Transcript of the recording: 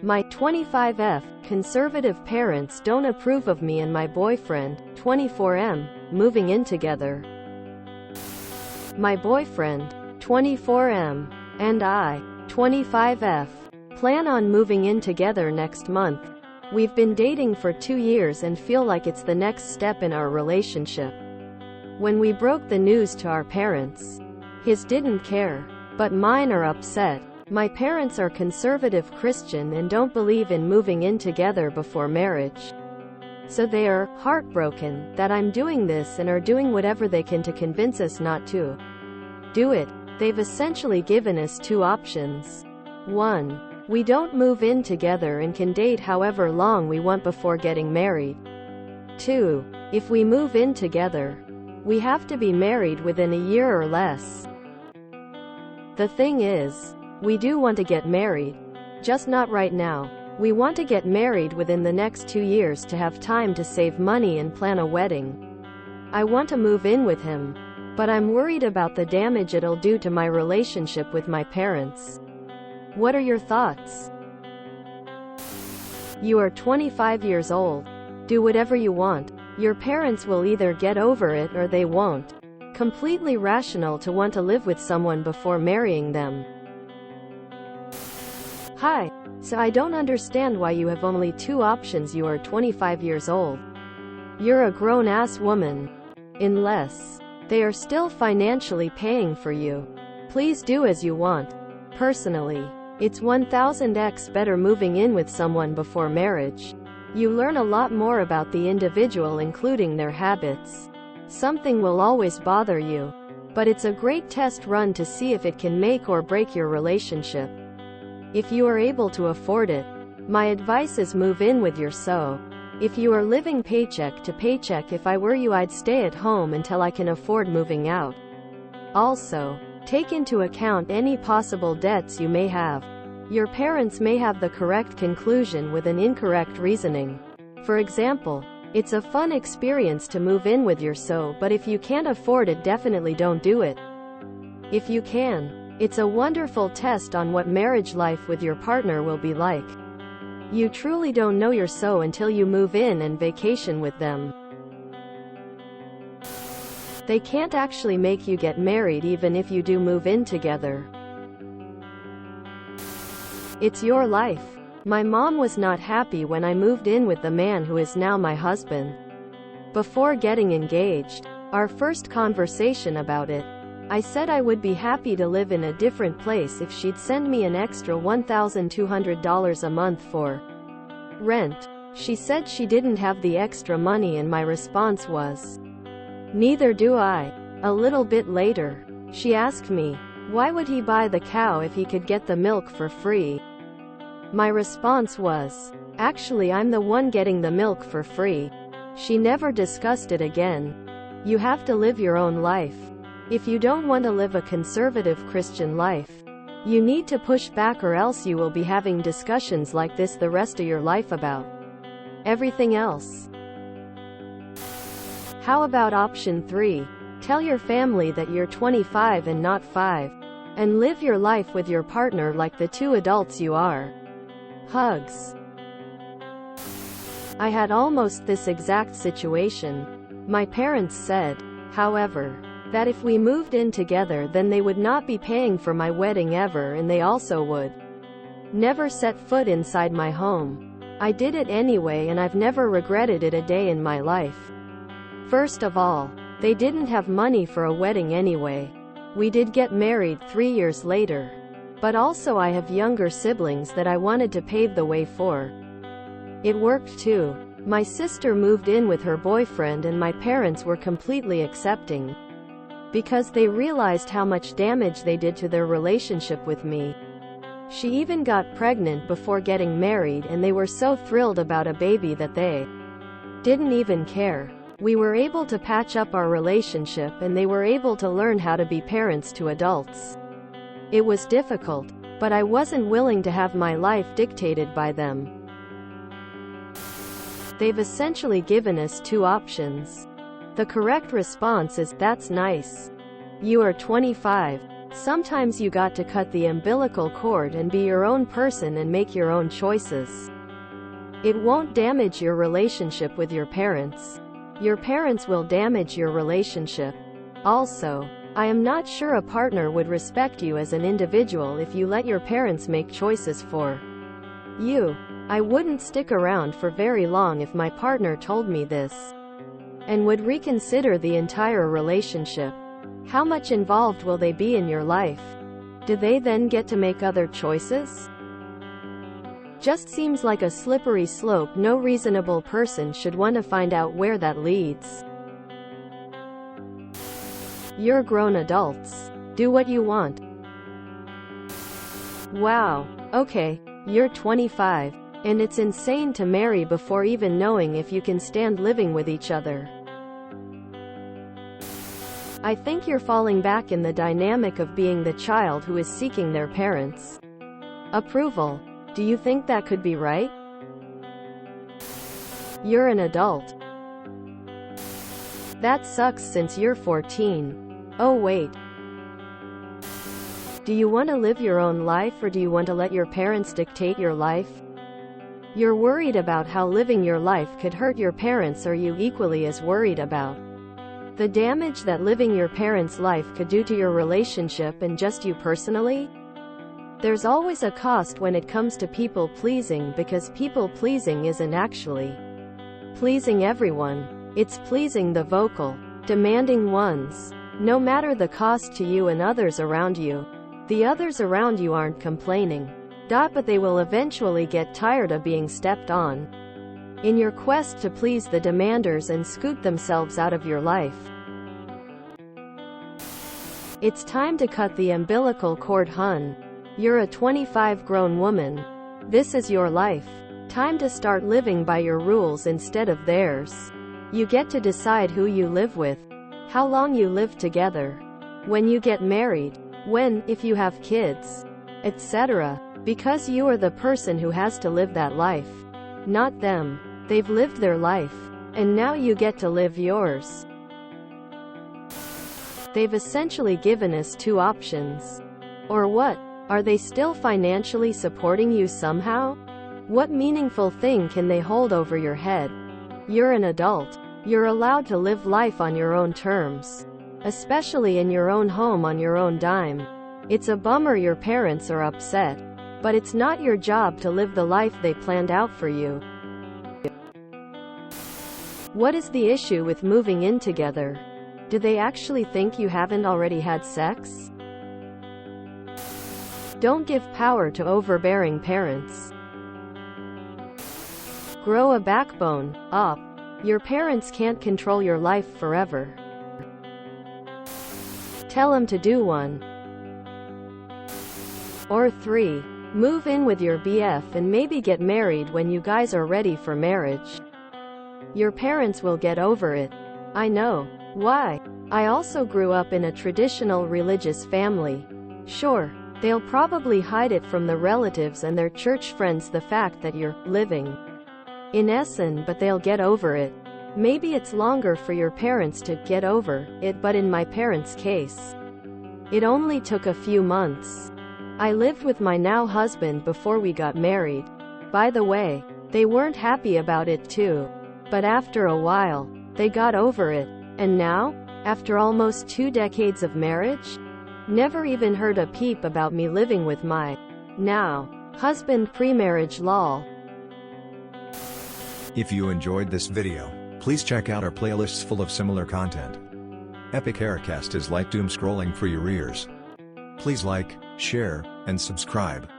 My 25F conservative parents don't approve of me and my boyfriend, 24M, moving in together. My boyfriend, 24M, and I, 25F, plan on moving in together next month. We've been dating for 2 years and feel like it's the next step in our relationship. When we broke the news to our parents, his didn't care, but mine are upset. My parents are conservative Christian and don't believe in moving in together before marriage. So they are heartbroken that I'm doing this and are doing whatever they can to convince us not to do it. They've essentially given us 2 options. 1. We don't move in together and can date however long we want before getting married. 2. If we move in together, we have to be married within a year or less. The thing is, we do want to get married. Just not right now. We want to get married within the next 2 years to have time to save money and plan a wedding. I want to move in with him, but I'm worried about the damage it'll do to my relationship with my parents. What are your thoughts? You are 25 years old. Do whatever you want. Your parents will either get over it or they won't. Completely rational to want to live with someone before marrying them. Hi. So I don't understand why you have only 2 options. You are 25 years old. You're a grown-ass woman. Unless they are still financially paying for you. Please do as you want. Personally, it's 1000x better moving in with someone before marriage. You learn a lot more about the individual, including their habits. Something will always bother you, but it's a great test run to see if it can make or break your relationship. If you are able to afford it, my advice is move in with your so. If you are living paycheck to paycheck, if I were you, I'd stay at home until I can afford moving out. Also, take into account any possible debts you may have. Your parents may have the correct conclusion with an incorrect reasoning. For example, it's a fun experience to move in with your so, but if you can't afford it, definitely don't do it. If you can, it's a wonderful test on what marriage life with your partner will be like. You truly don't know your so until you move in and vacation with them. They can't actually make you get married even if you do move in together. It's your life. My mom was not happy when I moved in with the man who is now my husband. Before getting engaged, our first conversation about it, I said I would be happy to live in a different place if she'd send me an extra $1,200 a month for rent. She said she didn't have the extra money and my response was, "Neither do I." A little bit later, she asked me, why would he buy the cow if he could get the milk for free? My response was, actually I'm the one getting the milk for free. She never discussed it again. You have to live your own life. If you don't want to live a conservative Christian life, you need to push back, or else you will be having discussions like this the rest of your life about everything else. How about option 3? Tell your family that you're 25 and not 5, and live your life with your partner like the 2 adults you are. Hugs. I had almost this exact situation. My parents said, however, that if we moved in together then they would not be paying for my wedding ever, and they also would never set foot inside my home. I did it anyway and I've never regretted it a day in my life. First of all, they didn't have money for a wedding anyway. We did get married 3 years later. But also I have younger siblings that I wanted to pave the way for. It worked too. My sister moved in with her boyfriend and my parents were completely accepting, because they realized how much damage they did to their relationship with me. She even got pregnant before getting married, and they were so thrilled about a baby that they didn't even care. We were able to patch up our relationship and they were able to learn how to be parents to adults. It was difficult, but I wasn't willing to have my life dictated by them. They've essentially given us 2 options. The correct response is, that's nice. You are 25. Sometimes you got to cut the umbilical cord and be your own person and make your own choices. It won't damage your relationship with your parents. Your parents will damage your relationship. Also, I am not sure a partner would respect you as an individual if you let your parents make choices for you. I wouldn't stick around for very long if my partner told me this, and would reconsider the entire relationship. How much involved will they be in your life? Do they then get to make other choices? Just seems like a slippery slope. No reasonable person should want to find out where that leads. You're grown adults. Do what you want. Wow. Okay, you're 25, and it's insane to marry before even knowing if you can stand living with each other. I think you're falling back in the dynamic of being the child who is seeking their parents' approval. Do you think that could be right? You're an adult. That sucks since you're 14. Oh wait. Do you want to live your own life, or do you want to let your parents dictate your life? You're worried about how living your life could hurt your parents. Are you equally as worried about the damage that living your parents' life could do to your relationship and just you personally? There's always a cost when it comes to people pleasing, because people pleasing isn't actually pleasing everyone. It's pleasing the vocal, demanding ones. No matter the cost to you and others around you, the others around you aren't complaining. But they will eventually get tired of being stepped on in your quest to please the demanders and scoot themselves out of your life. It's time to cut the umbilical cord, hun. You're a 25 grown woman. This is your life. Time to start living by your rules instead of theirs. You get to decide who you live with, how long you live together, when you get married, when, if you have kids, etc. Because you are the person who has to live that life, not them. They've lived their life, and now you get to live yours. They've essentially given us two options. Or what? Are they still financially supporting you somehow? What meaningful thing can they hold over your head? You're an adult. You're allowed to live life on your own terms, especially in your own home on your own dime. It's a bummer your parents are upset, but it's not your job to live the life they planned out for you. What is the issue with moving in together? Do they actually think you haven't already had sex? Don't give power to overbearing parents. Grow a backbone. Up. Your parents can't control your life forever. Tell them to do 1 or 3. Move in with your BF and maybe get married when you guys are ready for marriage. Your parents will get over it. I know. Why? I also grew up in a traditional religious family. Sure, they'll probably hide it from the relatives and their church friends, the fact that you're living in Essen, but they'll get over it. Maybe it's longer for your parents to get over it, but in my parents' case, it only took a few months. I lived with my now husband before we got married. By the way, they weren't happy about it too. But after a while, they got over it. And now, after almost 2 decades of marriage, never even heard a peep about me living with my now husband pre-marriage lol. If you enjoyed this video, please check out our playlists full of similar content. Epic Aircast is like doom scrolling for your ears. Please like, share, and subscribe.